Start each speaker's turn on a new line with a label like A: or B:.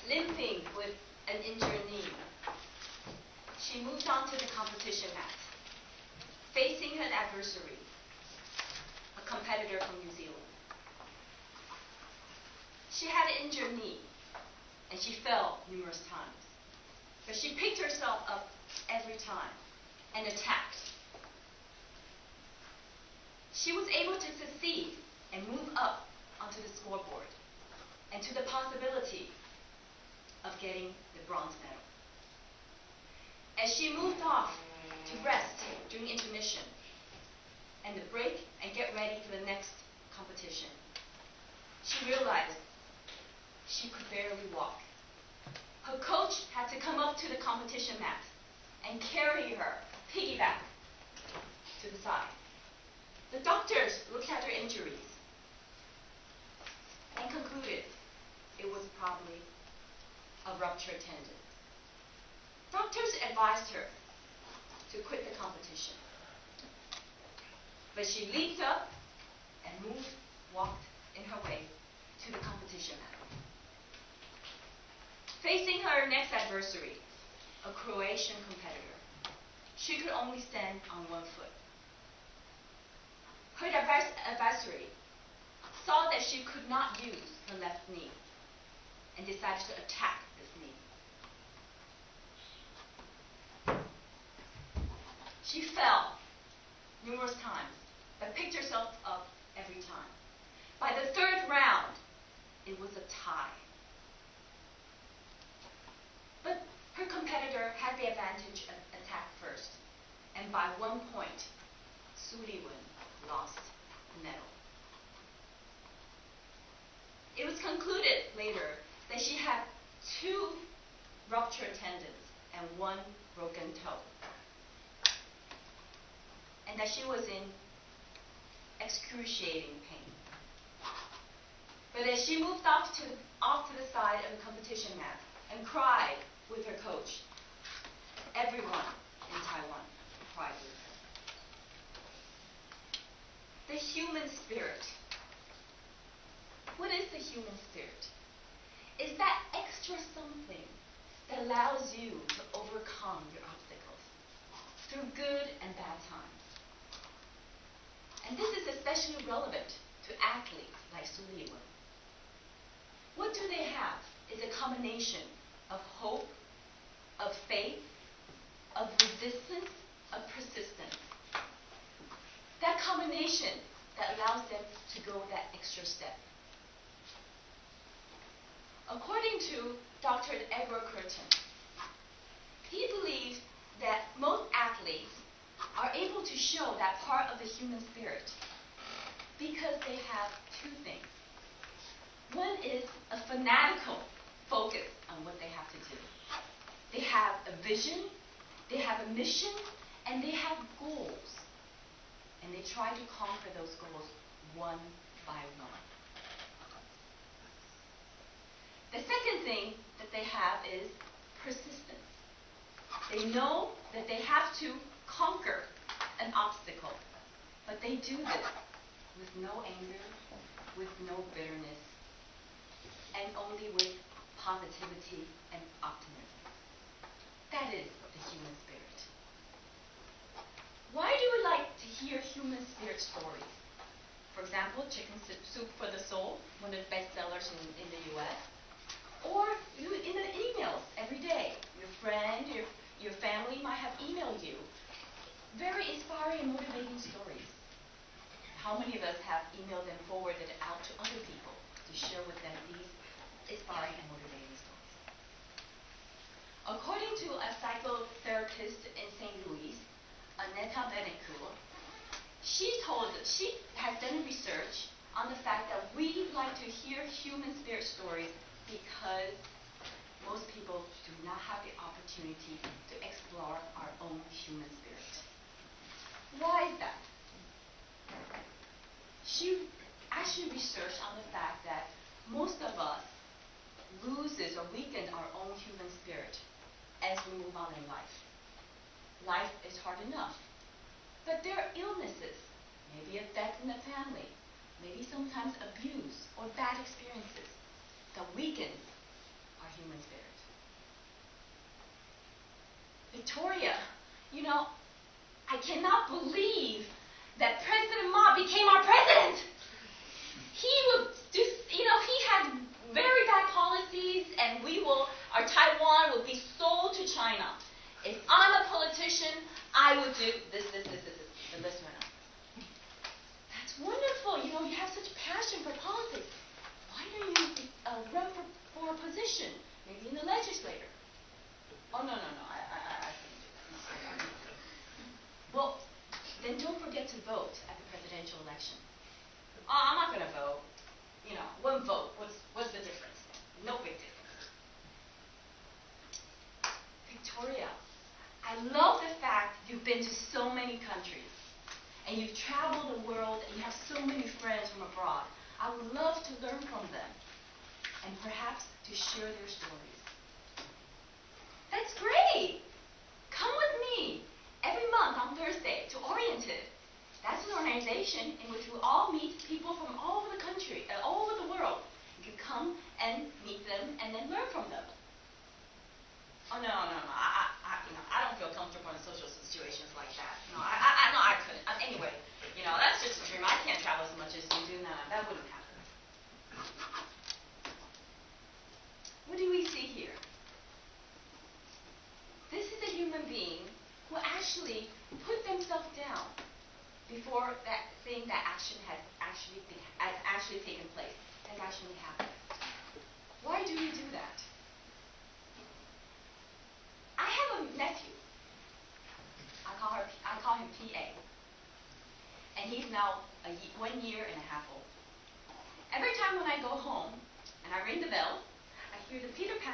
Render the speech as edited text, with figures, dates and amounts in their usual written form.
A: Limping with an injured knee, she moved on to the competition mat, facing her adversary, a competitor from New Zealand. She had an injured knee, and she fell numerous times. But she picked herself up every time and attacked. She was able to succeed and move up onto the scoreboard and to the possibility of getting the bronze medal. As she moved off to rest during intermission and the break and get ready for the next competition, she realized she could barely walk. Her coach had to come up to the competition mat and carry her, piggyback, to the side. The doctors looked at her injuries and concluded it was probably a ruptured tendon. Doctors advised her to quit the competition. But she leaped up and walked in her way to the competition mat. Facing her next adversary, a Croatian competitor, she could only stand on one foot. Her adversary saw that she could not use her left knee and decided to attack this knee. She fell numerous times, but picked herself up every time. By the third round, it was a tie. But her competitor had the advantage of attack first, and by 1 point, Suliwan lost the medal. It was concluded later that she had 2 ruptured tendons and 1 broken toe, and that she was in excruciating pain. But as she moved off to the side of the competition mat and cried with her coach, everyone in Taiwan cried with her. The human spirit. What is the human spirit? It's that extra something that allows you to overcome your obstacles through good and bad times. And this is especially relevant to athletes like Suliwan. What do they have? It's a combination of hope, of faith, of resistance, of persistence. That combination that allows them to go that extra step. According to Dr. Edward Curtin, he believes that most athletes are able to show that part of the human spirit because they have 2 things. One is a fanatical focus on what they have to do. They have a vision, they have a mission, and they have goals. And they try to conquer those goals one by one. The second thing that they have is persistence. They know that they have to conquer an obstacle, but they do this with no anger, with no bitterness, and only with positivity and optimism. That is the human spirit. Why do we like to hear human spirit stories? For example, Chicken Soup for the Soul, one of the bestsellers in the US. Or in the emails every day. Your friend, your family might have emailed you very inspiring and motivating stories. How many of us have emailed and forwarded it out to other people to share with them these inspiring and motivating stories? According to a psychotherapist in St. Louis, Annetta Benecourt, she has done research on the fact that we like to hear human spirit stories because most people do not have the opportunity to explore our own human spirit. Why is that? She actually researched on the fact that most of us loses or weaken our own human spirit as we move on in life. Life is hard enough. But there are illnesses, maybe a death in the family, maybe sometimes abuse or bad experiences that weakens our human spirit. Victoria, you know, I cannot believe that President Ma became our president. He would he had very bad policies, and our Taiwan will be sold to China. If I'm a politician, I would do this. The list went up. That's wonderful. You know, you have such passion for politics. Why don't you run for a position, maybe in the legislature? Oh, no. I couldn't do that. No, I couldn't do that. Well, then don't forget to vote at the presidential election. Oh, I'm not going to vote. You know, one vote. What's the difference? No big difference. Victoria, I love the fact you've been to so many countries, and you've traveled the world, and you have so many friends from abroad. I would love to learn from them, and perhaps to share their stories. That's great! Come with me every month on Thursday to Oriented. That's an organization in which we all meet people from all over the country, all over the world. You can come and meet them and then learn from them. Oh, no. I don't feel comfortable in social situations like that. No, I couldn't. Anyway, that's just a dream. I can't travel as much as you do. No, that wouldn't happen. What do we see here? This is a human being who actually put themselves down before that thing that has actually taken place, has actually happened. Why do we do that? I have a nephew. I call him PA. And he's now 1 year and a half old. Every time when I go home and I ring the bell, I hear the pitter-patter